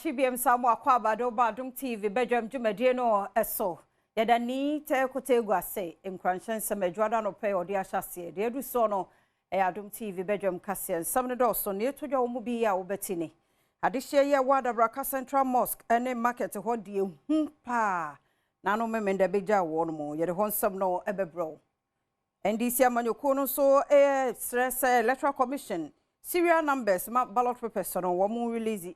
TBM Samu akwa Badwam TV Badwam dwumadie no eso yadani te kotegwa se nkranchen semedwada no pe odi ahyase de edu so no Adom TV Badwam kase samne do so ne todwa wo mu bi ya wo betini adehye ye Wadabraka Central Mosque ene market ho de hu pa na no memenda beja wo no mo ye de ho nsam no ebebro NDC amanyoko no so stress electoral commission serial numbers ma ballot papers no wo mu release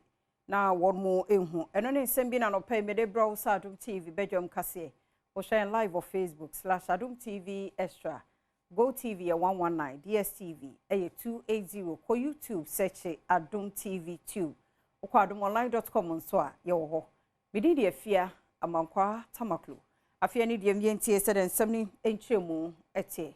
na wonmo ehu eno ne nsem bi na no pay me de browse Adom TV Badwam kase o share live on Facebook /Adom TV extra Go TV 119 DSTV 280 ko YouTube search Adom TV 2 okwa adomonline.com nso a ye wo ho bidi de afia amankwa tamaklo afia ni de mientie se de nsem ni enchemu ete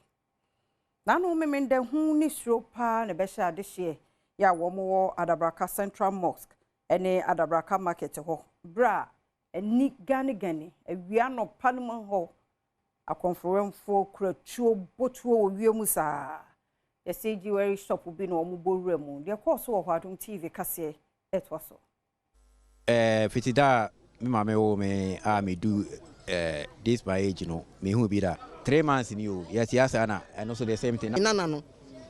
na no memende hu ni sro pa ne be sha de hye ya wo mo Adabraka Central Mosque ene Adabraka market ho bra eni gani awia no panum ho akonforemfo kratuo botuo owiemu saa yeseji weri shop bi no omo boremu de course wo Adom TV kase etwaso fitida mi mame wo me me do this my age no me hu bi da 3 months ni o yes na and also the same thing na no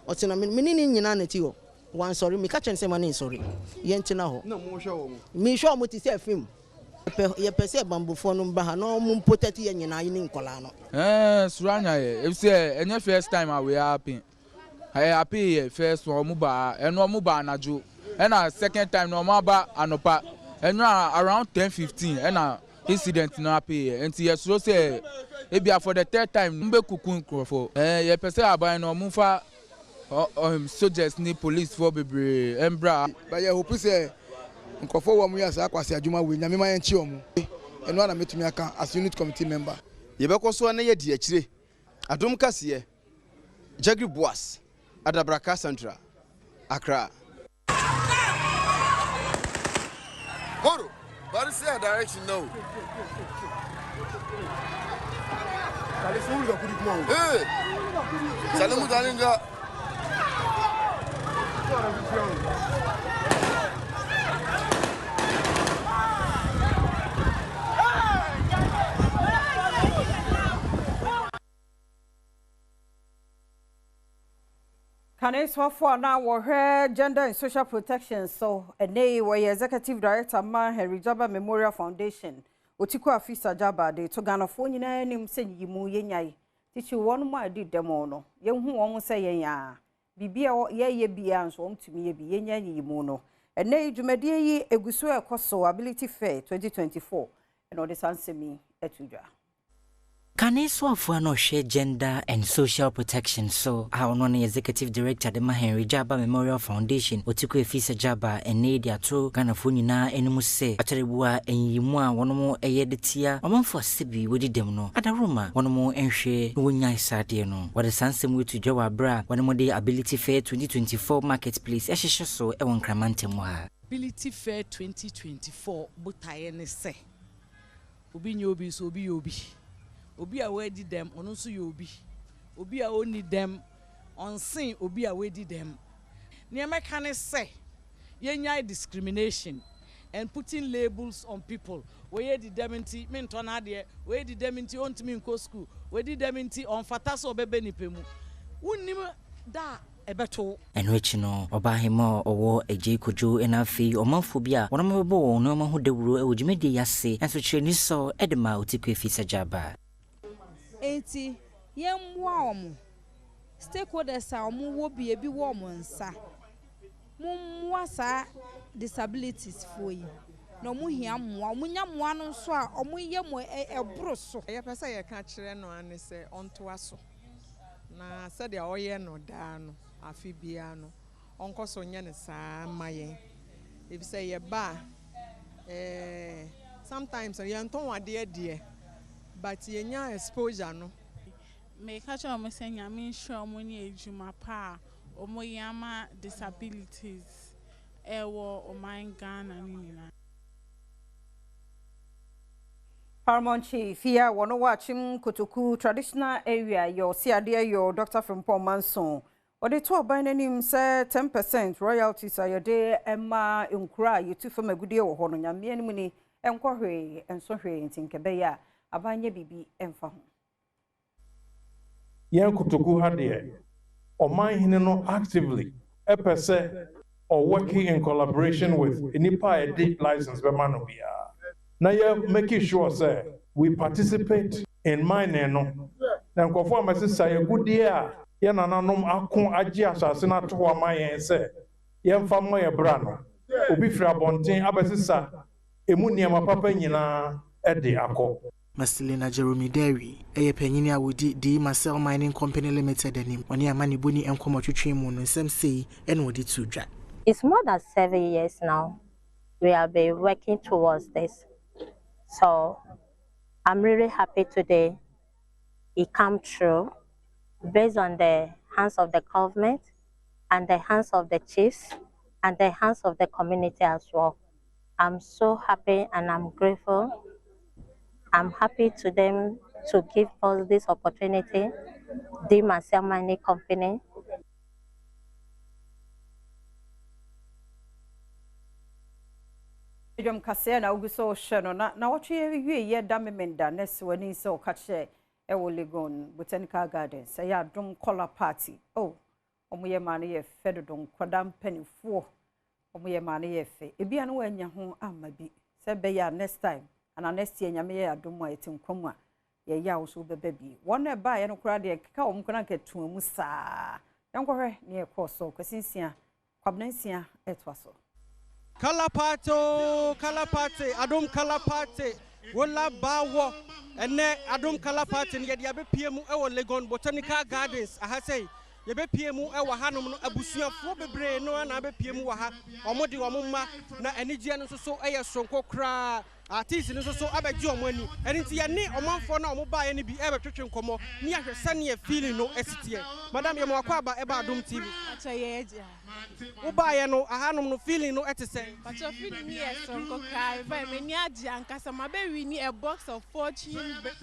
otina me ni nyina na ti o one sorry me catch and say man sorry yentina ho no mo hwe wo me hwe mo ti say film ye pese bambufo no mba ha no mo protect ye nyina ni nkola no suranya ye if say any first time we happy first one mo ba eno mo ba anajo and second time no mo ba anopa eno around 10:15 and incident no happy enti ye so say e bia for the third time mbe kukun krofo ye pese aban no mo fa soldiers ni police for bebre embra ba ye hope say nkofo wo mu ya sa kwase adwuma we nyame ma yanchi omu eno na metumi aka as unit committee member ye bekoso na ye di akire Adom kase Jagri Boas Adabraka Central Accra Moro but say direction no Salamu dalinga Kanes for now we gender and social protection so ene we executive director ma Henry Jaba Memorial Foundation otiko afisa Jaba de to Ghana fo nyina nim senyimu yenyai tichi won mu adi demo no yehu won se yenya bibia ye bia nso omtumi ye bi yenya yimu no ene dwumadie yi eguso ekoso ability fair 2024 eno de sansemi etudwa Kaneso afua no share gender and social protection so how no executive director de Henry Jaba Memorial Foundation otiko efisa Jaba ene dia to Ghana fo nyina enimu se aterebua enyimu a wono eye de tia omanfo asebi wodi dem no adaroma wono enhwe wonya isade no wode sansem wetu dwa bra wono de ability fair 2024 marketplace ehhehye so e won kramantem ha ability fair 2024 botaye ne se obi nyobi so obi a we di dem ono so yobi obi a oni dem on sin obi a we di dem ne meka ne say yenya discrimination and putting labels on people we di dem nti mento na de we di dem nti ontimi nko school we di dem nti on fata so bebe nipemu unnim da ebeto enwechi no obahemo owo eje kojo enafi omanfo bia wono mebebo no ma ho dawuro e wojimedi yase enso chireni so edema otiko efisa Jaba enti yemwa omo stakeholders a omo wo bi ebi wo omo nsa mumwa sa disabilities foyi no mu hia mwa munya mwa no so a omo yemo ebro so ye pese ye ka kire no ane se onto aso na se de oye no da no afi bia no onko so nye ne saa maye if say ye ba sometimes ye nton wade de but yenya exposure no me catch on say nyame show money ejuma pa omo yama disabilities ewo o man Ghana nina Paramount Chief here wono watching Kotoku traditional area your siade your Dr. from Paul Manson Ode to aban nanim say 10% royalties ayode emma nkura yetu fam agudie wo ho no nyame anim ni enkohwe enso hwe ntinkebe ya abanye bibi emfa ho. Yen kutuku hade oman hine no actively epese or working in collaboration with enipa edit license be mano bia. Na ye making sure say we participate in mining no. Na nkofo amasisa ye gudie a ye nananom akon agi asase na to ama yen se ye mfa mo ye bra no obi firi abonten abesisa emu niam papa nyina ede akọ. Masilina Jeremy Derry, a penny awudi di Marcel Mining Company Limited and on your money bunny and come to moon and some say and what it to drag. It's more than 7 years now. We have been working towards this. So I'm really happy today it come true based on the hands of the government and the hands of the chiefs and the hands of the community as well. I'm so happy and I'm grateful. I'm happy to them to give us this opportunity, the Marcel Mining Company. Adom kase na uguso sheno na wachi ye da memenda nesi wani so kache ewo Legon Botanical Gardens say Adom color party. Oh, omuye mane ye fedodon kwadam penifo omuye mane ye fe ebia no wanya ho amabi se be ya next time and next year nyame ye Adom ayetim kwamwa ye ya wo so bebe bi won e ba ye no kura de keka wo mkona ketu mu saa yankwohwe ne ye koso kwasinsia kwabnansia etwaso. Color party, Adom color party. Wola bawo ene Adom color party ne de abepie mu e wo Legon Botanical Gardens aha sei ye bepie mu e wo hanom no abusuafo bebre no na abepie mu wo ha omode wo mma na anigye no so eye sonko kra artist no so abeji omani enti ye ne omanfo na omoba ye ne bi e betwetwe nkomo ni ahwese ne ye feeling no esitie madam ye mo akwa aba e ba Adom TV acha ye eja uba ye no ahanom no feeling no etesen acha feeling ni ye sonko kra ba me ni agi ankasa ma be wi ni a box of fortune bread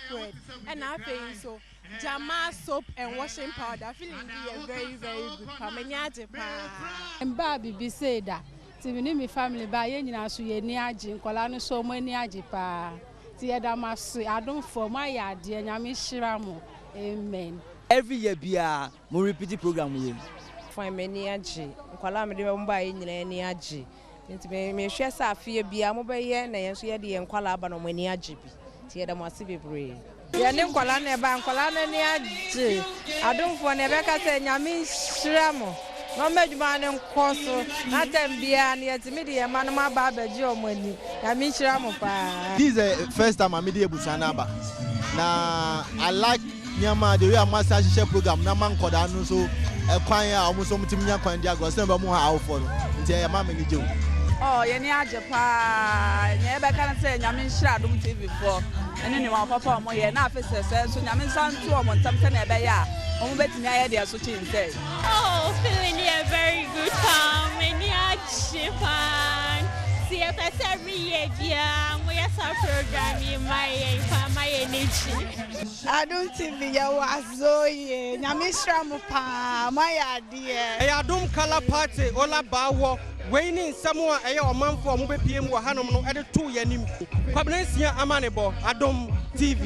spread and afei so Jama soap and washing powder. Feeling very, very good. Pamenyaje pa. Mba bibi say that. Tibini mi family ba ye nyina so ye ni agi nkola no so mo ni agi pa. Ti ye da maso Adom for my yade nyame hira mo. Amen. Every year bia mo repeat program we. Fine me ni agi. Nkola me de mba ye nyina ni agi. Nti me hwe sa afie bia mo be ye na ye so ye de nkola aba no mo ni agi bi. Ti ye da mo ase bebre. Yeni nkwala ne ba nkwala ne ni agi Adomfo ne be ka se nyame hira mo no meduma ne nkoso na tambia ne yetimi de yema no ma ba abaji omani nyame hira mo pa. This is the first time I'm meeting Busana ba. Na I like nyama the way I'm master share program na man koda no so kwan ya omo so mutimi nya kwan dia go se ba mu ha awfo no nti ya ma me ni je. Oh yeni agi pa ne be ka se nyame hira Adom TV for ene ni wa papa mo ye na afese so nyame santu o mo ntam se na ebe ya o mo betimi aye de so chin say. Oh, feeling here very good calm and yeah Japan. See if that's every year yeah we are some program in my energy. Adom TV ya wazo ye nyame hira mo pa my idea. E Adom color party ola bawo Waiting someone a omanfo omo bepie mu hanom no ede to yanim kwabnansia amanebo Adom TV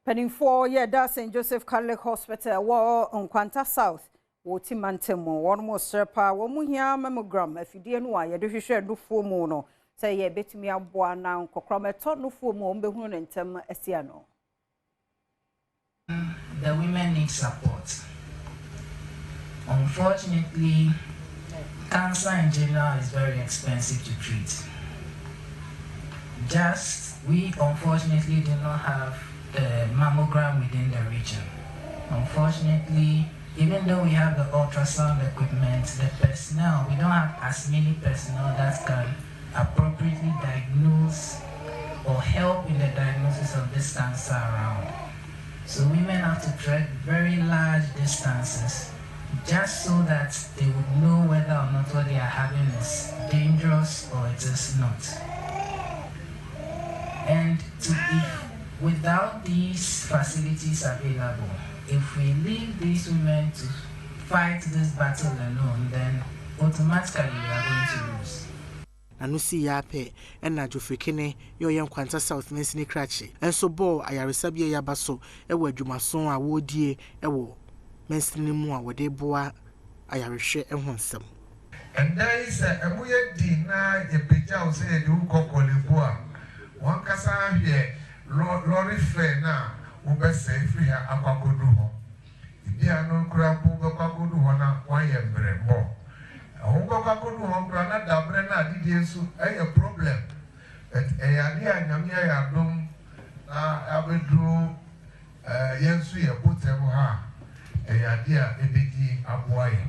Penifo ye da St Joseph Catholic Hospital wo Nkwanta South wo Timantemo won mo serpa wo mu hia mammogram afidie no a ye de hwehwe nufo mu no say ye betumi aboa na nkokrometo nufo mu ombehunu ne ntem asia no. The women need support. Unfortunately, cancer in general is very expensive to treat. We unfortunately do not have the mammogram within the region. Unfortunately, even though we have the ultrasound equipment, the personnel, we don't have as many personnel that can appropriately diagnose or help in the diagnosis of this cancer around. So women have to trek very large distances just so that they would know whether or not what they are having is dangerous or it is not. And if without these facilities available, if we leave these women to fight this battle alone, then automatically we are going to lose. Nanu si ya pe na Jofrikene yo yen kwanta South Mensini Krachi enso ball ayaresabia ya baso ewo adwumason a wodie ewo Mensini mu a wode boa ayarehwe ehonsem. And there is a muye di na ye peja o se ye du kokolibo a won kasa hwe lorry fare na wo be se free ha akwakodu ho bia no kura bu be kwakodu ho na wan ye mbrembo won kwakodu ho kura na dabre na adidi ensu a problem but ade anyame ya dom na abedu yensu ye botem ha ade a ebedi aboaye.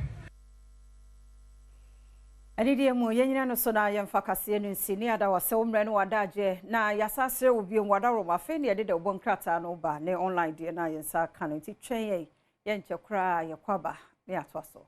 Anidie mu yenyina no so na yemfa kase no nsini ada wase umre no wadaje na yasasre obi wada ma fe ne yede de obon krata no ba ne online de na yensa kan nti twen yenche kra yekwaba ne atwaso.